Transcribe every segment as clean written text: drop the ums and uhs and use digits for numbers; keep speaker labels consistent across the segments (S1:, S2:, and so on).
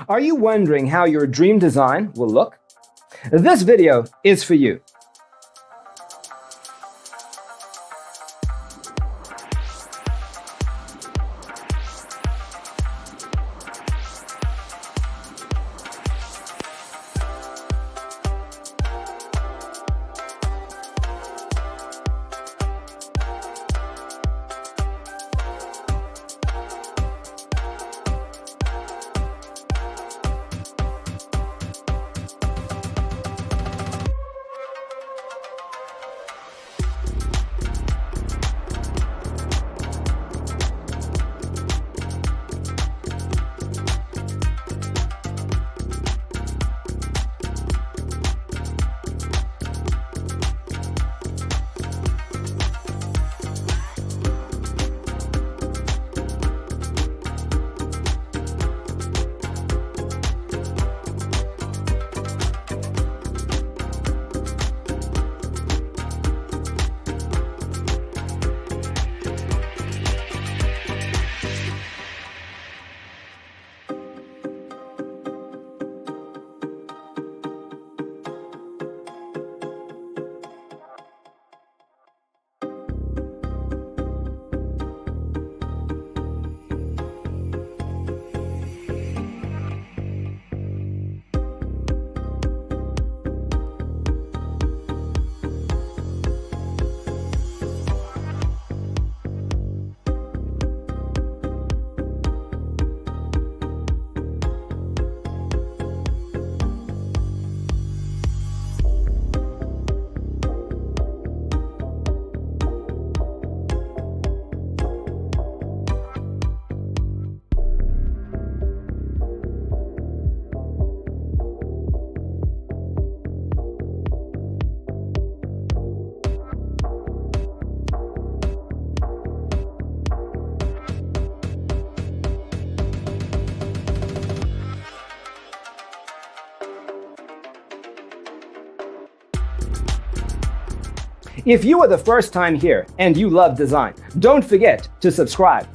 S1: Are you wondering how your dream design will look? This video is for you. If you are the first time here and you love design, don't forget to subscribe.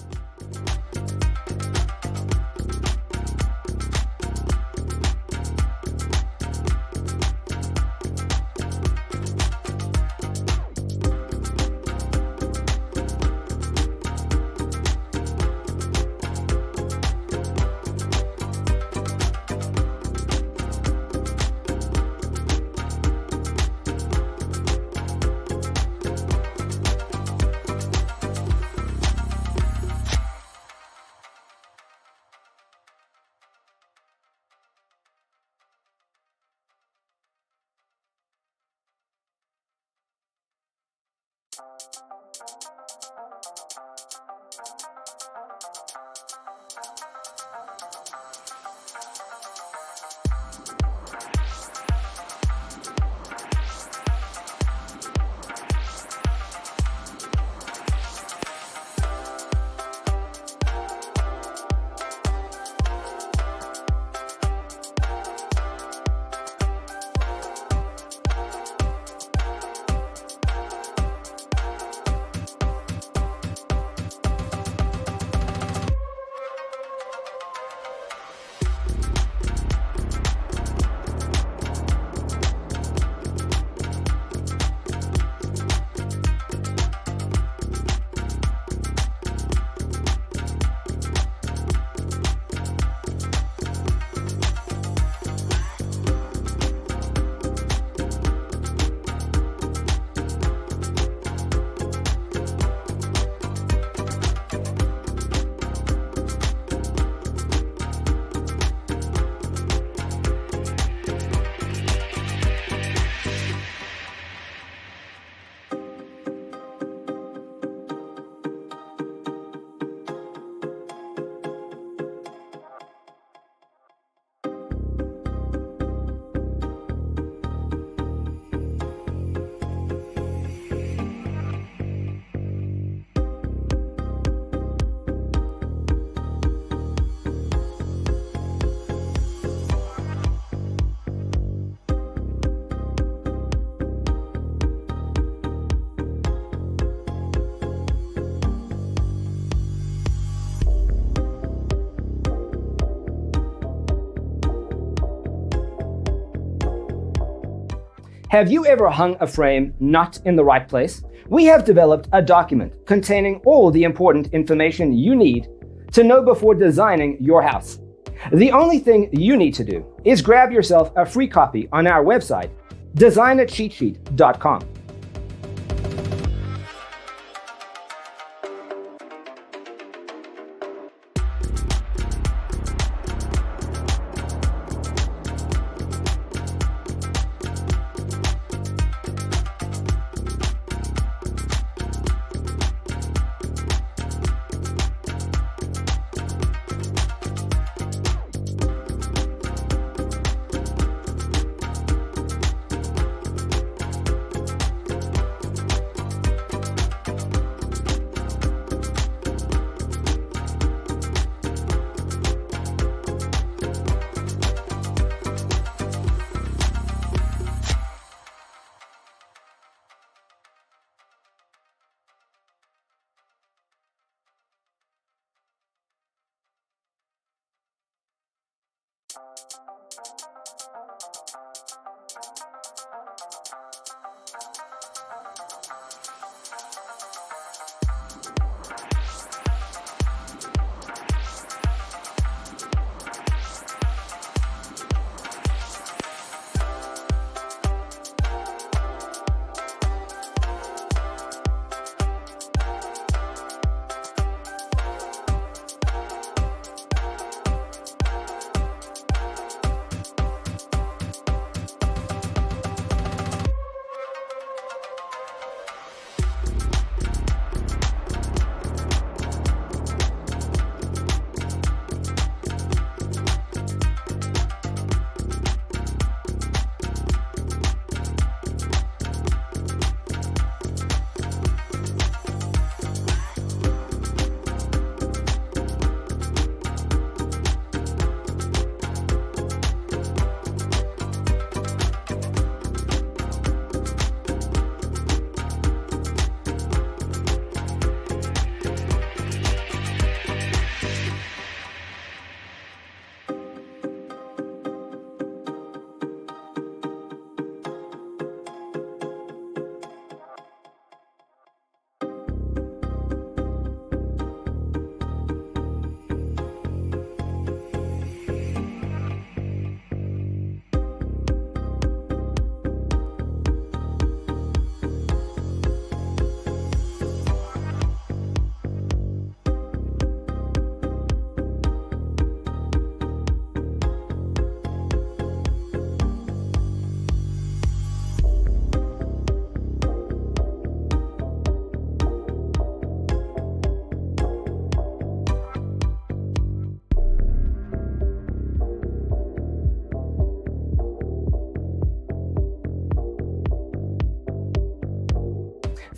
S1: Have you ever hung a frame not in the right place? We have developed a document containing all the important information you need to know before designing your house. The only thing you need to do is grab yourself a free copy on our website, designercheatsheet.com.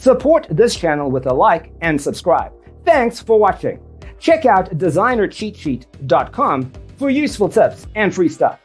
S1: Support this channel with a like and subscribe. Thanks for watching. Check out designercheatsheet.com for useful tips and free stuff.